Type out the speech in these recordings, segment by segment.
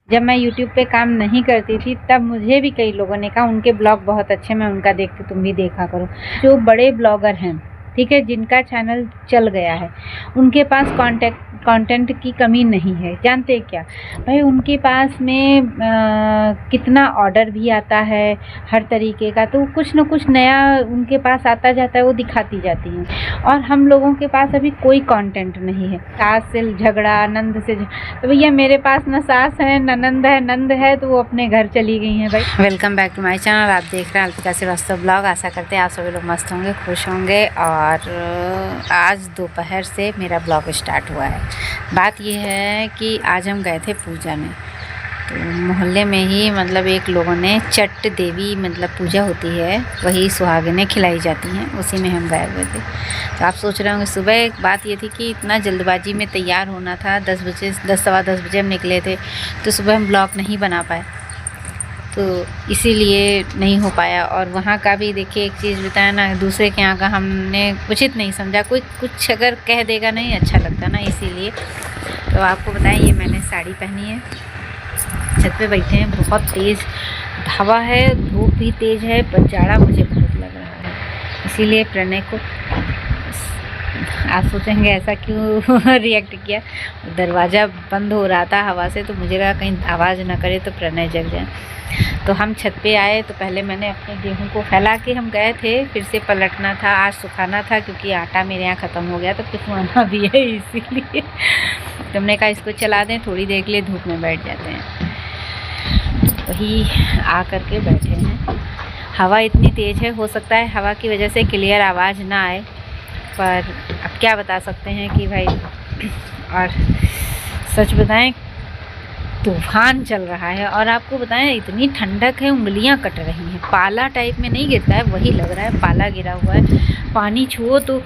जब मैं यूट्यूब पे काम नहीं करती थी तब मुझे भी कई लोगों ने कहा उनके ब्लॉग बहुत अच्छे, मैं उनका देखती, तुम भी देखा करो। जो बड़े ब्लॉगर हैं, ठीक है, जिनका चैनल चल गया है, उनके पास कंटेंट की कमी नहीं है। जानते हैं क्या भाई, उनके पास में कितना ऑर्डर भी आता है हर तरीके का, तो कुछ न कुछ नया उनके पास आता जाता है, वो दिखाती जाती हैं। और हम लोगों के पास अभी कोई कंटेंट नहीं है। सास से झगड़ा, नंद से तो भैया मेरे पास न सास है न नंद है, नंद है तो वो अपने घर चली गई हैं भाई। Welcome back to my channel. आप देख रहे हैं अल्पिका श्रीवास्तव ब्लॉग। आशा करते हैं आप सभी लोग मस्त होंगे, खुश होंगे। और आज दोपहर से मेरा ब्लॉग स्टार्ट हुआ है। बात यह है कि आज हम गए थे पूजा में, तो मोहल्ले में ही मतलब एक लोगों ने चट देवी मतलब पूजा होती है, वही सुहागिनें खिलाई जाती हैं, उसी में हम गए हुए थे। तो आप सोच रहे होंगे सुबह एक बात ये थी कि इतना जल्दबाजी में तैयार होना था, 10 बजे 10 सवा 10 बजे हम निकले थे, तो सुबह हम ब्लॉग नहीं बना पाए, तो इसीलिए नहीं हो पाया। और वहाँ का भी देखिए एक चीज़ बताया ना, दूसरे के यहाँ का हमने उचित नहीं समझा, कोई कुछ अगर कह देगा नहीं अच्छा लगता ना, इसीलिए। तो आपको बताएं, ये मैंने साड़ी पहनी है, छत पे बैठे हैं, बहुत तेज़ हवा है, धूप भी तेज़ है, पर जाड़ा मुझे बहुत लग रहा है, इसीलिए प्रणय को, आप सोचेंगे ऐसा क्यों रिएक्ट किया, दरवाज़ा बंद हो रहा था हवा से, तो मुझे लगा कहीं आवाज़ ना करे तो प्रणय जग जाए। तो हम छत पे आए, तो पहले मैंने अपने गेहूं को फैला के हम गए थे, फिर से पलटना था, आज सुखाना था क्योंकि आटा मेरे यहाँ ख़त्म हो गया, तो पिसवाना भी है, इसीलिए तुमने कहा इसको चला दें, थोड़ी देर के लिए धूप में बैठ जाते हैं। वही आ करके बैठे हैं। हवा इतनी तेज़ है, हो सकता है हवा की वजह से क्लियर आवाज़ ना आए, पर अब क्या बता सकते हैं कि भाई। और सच बताएं, तूफान चल रहा है, और आपको बताएं इतनी ठंडक है, उंगलियां कट रही हैं। पाला टाइप में नहीं गिरता है, वही लग रहा है पाला गिरा हुआ है। पानी छुओ तो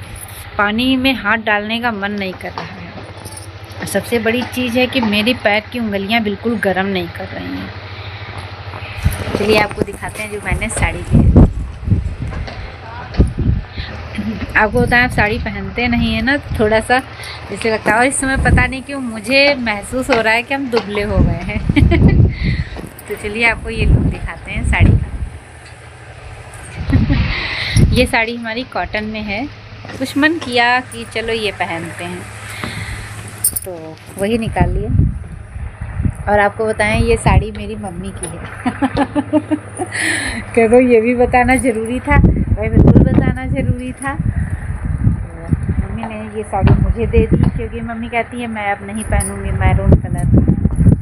पानी में हाथ डालने का मन नहीं कर रहा है। सबसे बड़ी चीज़ है कि मेरी पैर की उंगलियां बिल्कुल गर्म नहीं कर रही हैं। चलिए आपको दिखाते हैं जो मैंने साड़ी ली है। आपको बताएं, आप साड़ी पहनते नहीं है ना, थोड़ा सा जैसे लगता है, और इस समय पता नहीं क्यों मुझे महसूस हो रहा है कि हम दुबले हो गए हैं। तो चलिए आपको ये लुक दिखाते हैं साड़ी का। ये साड़ी हमारी कॉटन में है, कुछ मन किया कि चलो ये पहनते हैं, तो वही निकाल लिया। और आपको बताएं, ये साड़ी मेरी मम्मी की है। कह दो ये भी बताना ज़रूरी था, भाई बिल्कुल बताना ज़रूरी था। मम्मी ने ये साड़ी मुझे दे दी, क्योंकि मम्मी कहती है मैं अब नहीं पहनूंगी मैरून कलर।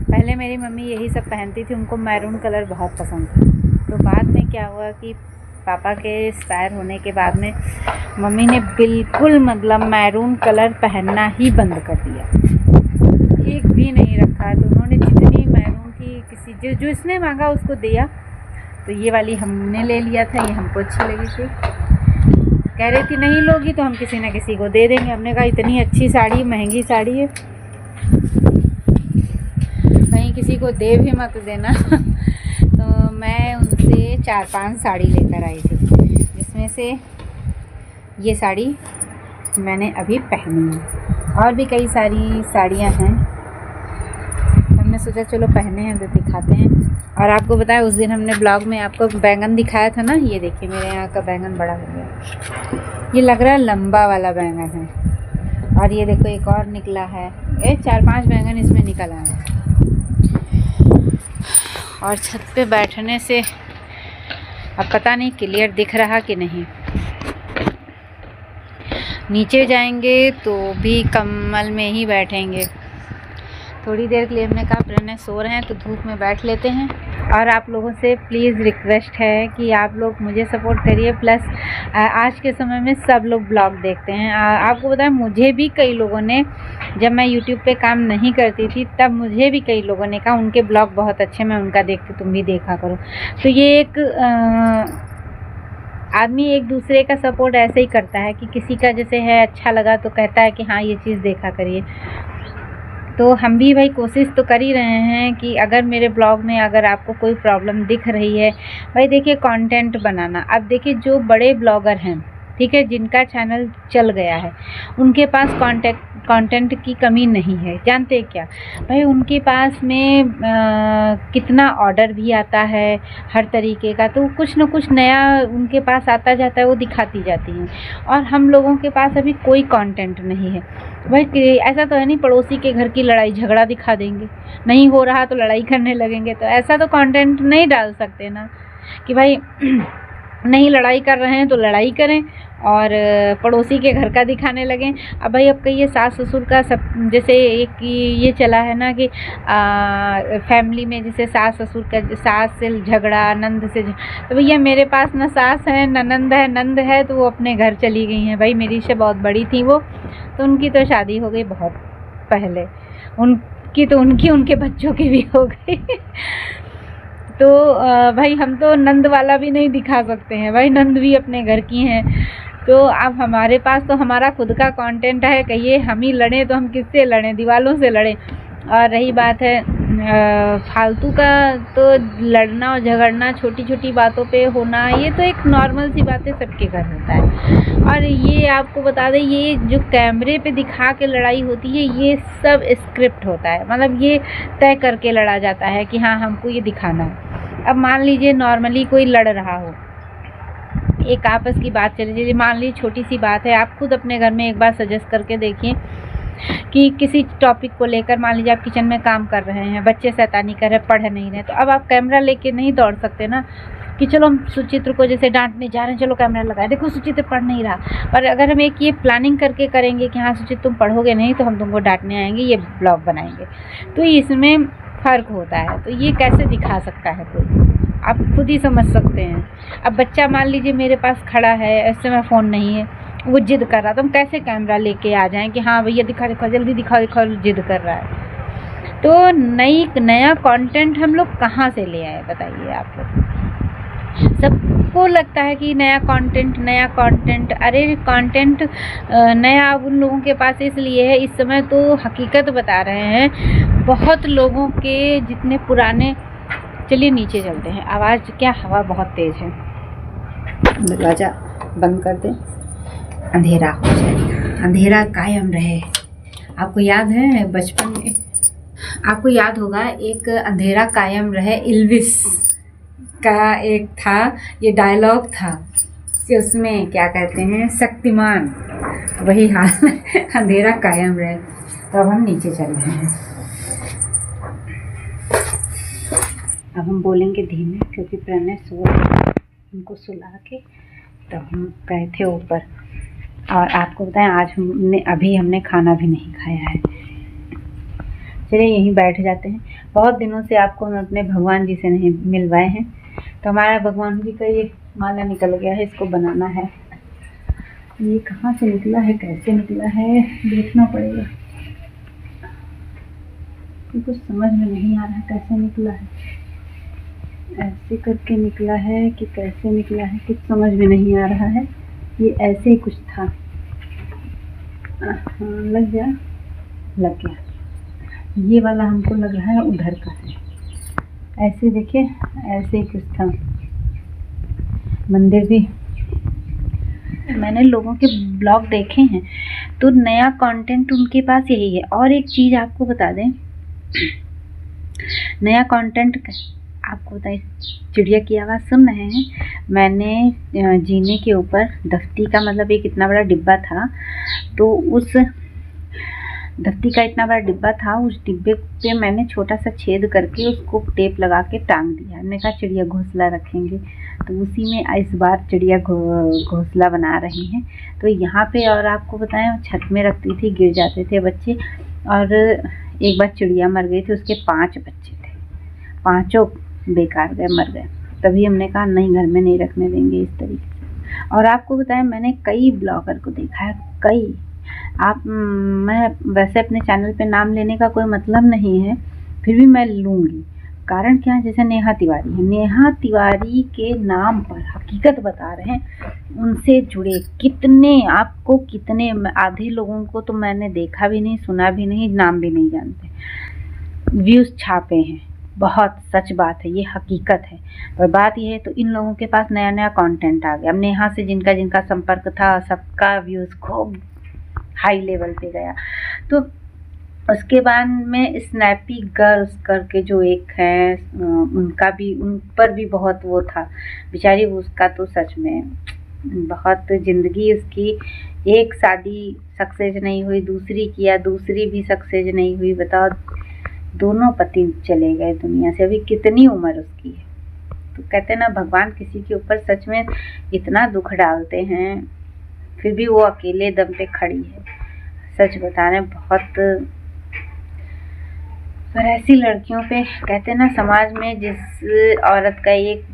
पहले मेरी मम्मी यही सब पहनती थी, उनको मैरून कलर बहुत पसंद था। तो बाद में क्या हुआ कि पापा के एक्सपायर होने के बाद में मम्मी ने बिल्कुल मतलब मैरून कलर पहनना ही बंद कर दिया, एक भी नहीं रखा। तो उन्होंने जितनी मैरून की किसी जो इसने मांगा उसको दिया, तो ये वाली हमने ले लिया था, ये हमको अच्छी लगी थी। कह रही थी नहीं लोगी तो हम किसी न किसी को दे देंगे। हमने कहा इतनी अच्छी साड़ी, महंगी साड़ी है, कहीं किसी को दे भी मत देना। तो मैं उनसे 4-5 साड़ी लेकर आई थी, जिसमें से ये साड़ी मैंने अभी पहनी है, और भी कई सारी साड़ियाँ हैं। हमने सोचा चलो पहने हैं तो दिखाते हैं। और आपको बताया, उस दिन हमने ब्लॉग में आपको बैंगन दिखाया था ना, ये देखिए मेरे यहाँ का बैंगन बड़ा हो गया, ये लग रहा है लंबा वाला बैंगन है। और ये देखो एक और निकला है, 4-5 बैंगन इसमें निकल आए हैं। और छत पे बैठने से अब पता नहीं क्लियर दिख रहा कि नहीं, नीचे जाएंगे तो भी कम्बल में ही बैठेंगे। थोड़ी देर के लिए हमने कहा प्रणय सो रहे हैं तो धूप में बैठ लेते हैं। और आप लोगों से प्लीज़ रिक्वेस्ट है कि आप लोग मुझे सपोर्ट करिए, प्लस आज के समय में सब लोग ब्लॉग देखते हैं। आपको बताएं, मुझे भी कई लोगों ने, जब मैं यूट्यूब पे काम नहीं करती थी तब मुझे भी कई लोगों ने कहा उनके ब्लॉग बहुत अच्छे, मैं उनका देखती, तुम भी देखा करो। तो ये एक आदमी एक दूसरे का सपोर्ट ऐसे ही करता है कि किसी का जैसे है अच्छा लगा तो कहता है कि हाँ ये चीज़ देखा करिए। तो हम भी भाई कोशिश तो कर ही रहे हैं कि अगर मेरे ब्लॉग में अगर आपको कोई प्रॉब्लम दिख रही है, भाई देखिए कंटेंट बनाना। अब देखिए जो बड़े ब्लॉगर हैं, ठीक है, जिनका चैनल चल गया है, उनके पास कंटेंट की कमी नहीं है। जानते हैं क्या भाई, उनके पास में कितना ऑर्डर भी आता है हर तरीके का, तो कुछ न कुछ नया उनके पास आता जाता है, वो दिखाती जाती हैं। और हम लोगों के पास अभी कोई कंटेंट नहीं है भाई। ऐसा तो है नहीं पड़ोसी के घर की लड़ाई झगड़ा दिखा देंगे, नहीं हो रहा तो लड़ाई करने लगेंगे, तो ऐसा तो कंटेंट नहीं डाल सकते ना कि भाई नहीं लड़ाई कर रहे हैं तो लड़ाई करें और पड़ोसी के घर का दिखाने लगें। अब भाई अब कहिए सास ससुर का सब, जैसे एक ये चला है ना कि फैमिली में जैसे सास ससुर का, सास से झगड़ा, नंद से तो भैया मेरे पास ना सास है ना नंद है, नंद है तो वो अपने घर चली गई हैं भाई, मेरी से बहुत बड़ी थी वो, तो उनकी तो शादी हो गई बहुत पहले, उनकी तो उनके बच्चों की भी हो गई तो भाई हम तो नंद वाला भी नहीं दिखा सकते हैं भाई, नंद भी अपने घर की हैं। तो अब हमारे पास तो हमारा खुद का कंटेंट है, कहिए हम ही लड़ें तो हम किससे लड़ें, दीवालों से लड़ें। और रही बात है फालतू का, तो लड़ना और झगड़ना छोटी छोटी बातों पे होना, ये तो एक नॉर्मल सी बात है, सबके घर होता है। और ये आपको बता दें, ये जो कैमरे पे दिखा के लड़ाई होती है, ये सब स्क्रिप्ट होता है, मतलब ये तय करके लड़ा जाता है कि हाँ हमको ये दिखाना है। अब मान लीजिए नॉर्मली कोई लड़ रहा हो, एक आपस की बात चल रही है, मान लीजिए छोटी सी बात है, आप खुद अपने घर में एक बार सजेस्ट करके देखिए कि किसी टॉपिक को लेकर, मान लीजिए आप किचन में काम कर रहे हैं, बच्चे शैतानी कर रहे, पढ़ नहीं रहे, तो अब आप कैमरा लेके नहीं दौड़ सकते ना कि चलो हम सुचित्र को जैसे डांटने जा रहे हैं, चलो कैमरा लगाए, देखो सुचित्र पढ़ नहीं रहा। पर अगर हम एक ये प्लानिंग करके करेंगे कि हाँ सुचित्र तुम पढ़ोगे नहीं तो हम तुमको डांटने आएंगे, ये ब्लॉग बनाएंगे, तो इसमें फ़र्क होता है। तो ये कैसे दिखा सकता है कोई, आप खुद ही समझ सकते हैं। अब बच्चा मान लीजिए मेरे पास खड़ा है, इस समय फ़ोन नहीं है, वो जिद कर रहा, तो हम कैसे कैमरा लेके आ जाएं कि हाँ भैया दिखा दिखा जल्दी दिखा दिखा, जिद कर रहा है। तो नया कंटेंट हम लोग कहाँ से ले आए बताइए आप लोग। सबको लगता है कि नया कंटेंट, अरे कंटेंट नया उन लोगों के पास इसलिए है, इस समय तो हकीकत बता रहे हैं बहुत लोगों के जितने पुराने। चलिए नीचे चलते हैं, आवाज़ क्या, हवा बहुत तेज़ है, दरवाज़ा बंद कर दें, अंधेरा हो जाएगा, अंधेरा कायम रहे। आपको याद है बचपन में, आपको याद होगा एक अंधेरा कायम रहे इल्विस का एक था, ये डायलॉग था कि उसमें क्या कहते हैं, शक्तिमान, वही हाल अंधेरा कायम रहे। तो अब हम नीचे चल रहे हैं, अब हम बोलेंगे धीमे क्योंकि प्रणय सो रहे, उनको सुला के तब हम गए थे ऊपर। और आपको बताएं आज हमने खाना भी नहीं खाया है। चलिए यहीं बैठ जाते हैं, बहुत दिनों से आपको हम अपने भगवान जी से नहीं मिलवाए हैं, तो हमारा भगवान जी का ये माला निकल गया है, इसको बनाना है। ये कहाँ से निकला है, कैसे निकला है, देखना पड़ेगा, कुछ समझ में नहीं आ रहा कैसे निकला है, ऐसे करके निकला है कि कैसे निकला है, कुछ समझ में नहीं आ रहा है। ये ऐसे ही कुछ था, लग गया, ये वाला हमको लग रहा है उधर का है, ऐसे देखिए ऐसे ही कुछ था। मंदिर भी मैंने लोगों के ब्लॉग देखे हैं, तो नया कंटेंट उनके पास यही है। और एक चीज़ आपको बता दें, नया कंटेंट आपको बताइए, चिड़िया की आवाज़ सुन रहे हैं, मैंने जीने के ऊपर दफ्ती का, मतलब एक इतना बड़ा डिब्बा था, तो उस दफ्ती का इतना बड़ा डिब्बा था, उस डिब्बे पे मैंने छोटा सा छेद करके उसको टेप लगा के टांग दिया। हमने कहा चिड़िया घोंसला रखेंगे, तो उसी में इस बार चिड़िया घोंसला बना रही हैं। तो यहाँ पे, और आपको बताएं छत में रखती थी, गिर जाते थे बच्चे, और एक बार चिड़िया मर गई थी, उसके 5 बच्चे थे, 5 बेकार गए, मर गए। तभी हमने कहा नहीं, घर में नहीं रखने देंगे इस तरीके से। और आपको बताएं मैंने कई ब्लॉगर को देखा है, कई, मैं वैसे अपने चैनल पे नाम लेने का कोई मतलब नहीं है, फिर भी मैं लूँगी। कारण क्या है, जैसे नेहा तिवारी है, नेहा तिवारी के नाम पर हकीकत बता रहे हैं, उनसे जुड़े कितने, आपको कितने, आधे लोगों को तो मैंने देखा भी नहीं, सुना भी नहीं, नाम भी नहीं जानते, व्यूज़ छापे हैं, बहुत सच बात है, ये हकीकत है। पर बात ये है तो इन लोगों के पास नया नया कंटेंट आ गया। अब नेहा से जिनका जिनका संपर्क था सबका व्यूज़ खूब हाई लेवल पे गया। तो उसके बाद में स्नैपी गर्ल्स करके जो एक है उनका भी, उन पर भी बहुत वो था बेचारी। उसका तो सच में बहुत ज़िंदगी उसकी, एक शादी सक्सेस नहीं हुई, दूसरी किया, दूसरी भी सक्सेस नहीं हुई। बताओ, दोनों पति चले गए दुनिया से। अभी कितनी उम्र उसकी है। तो कहते हैं ना, भगवान किसी के ऊपर सच में इतना दुख डालते हैं, फिर भी वो अकेले दम पे खड़ी है। सच बता रहे, बहुत। पर ऐसी लड़कियों पे कहते हैं ना, समाज में जिस औरत का एक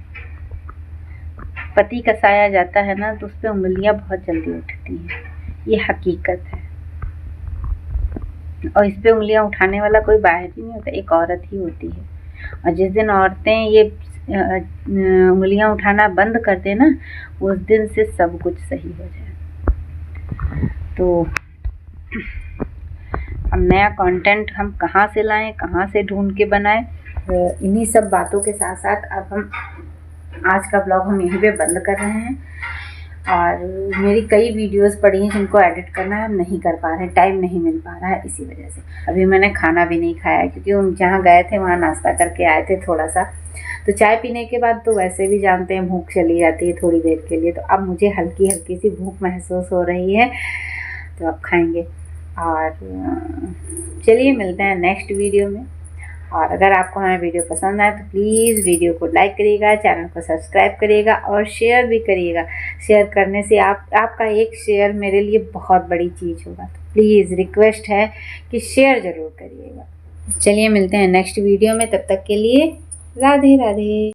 पति कसाया जाता है ना, तो उस पर उंगलियां बहुत जल्दी उठती हैं। ये हकीकत है। और इस पे उंगलियां उठाने वाला कोई बाहर ही नहीं होता, एक औरत ही होती है। और जिस दिन औरतें ये उंगलियां उठाना बंद कर दें ना, उस दिन से सब कुछ सही हो जाए। तो अब नया कंटेंट हम कहाँ से लाएं, कहाँ से ढूंढ के बनाएं, इन्हीं सब बातों के साथ साथ अब हम आज का ब्लॉग हम यहीं पे बंद कर रहे हैं। और मेरी कई वीडियोस पड़ी हैं जिनको एडिट करना है, हम नहीं कर पा रहे हैं, टाइम नहीं मिल पा रहा है, इसी वजह से। अभी मैंने खाना भी नहीं खाया क्योंकि उन जहाँ गए थे वहाँ नाश्ता करके आए थे थोड़ा सा। तो चाय पीने के बाद तो वैसे भी जानते हैं भूख चली जाती है थोड़ी देर के लिए। तो अब मुझे हल्की हल्की सी भूख महसूस हो रही है, तो अब खाएंगे। और चलिए मिलते हैं नेक्स्ट वीडियो में। और अगर आपको हमारा वीडियो पसंद आए तो प्लीज़ वीडियो को लाइक करिएगा, चैनल को सब्सक्राइब करिएगा और शेयर भी करिएगा। शेयर करने से आपका एक शेयर मेरे लिए बहुत बड़ी चीज़ होगा। तो प्लीज़ रिक्वेस्ट है कि शेयर ज़रूर करिएगा। चलिए मिलते हैं नेक्स्ट वीडियो में, तब तक के लिए राधे राधे।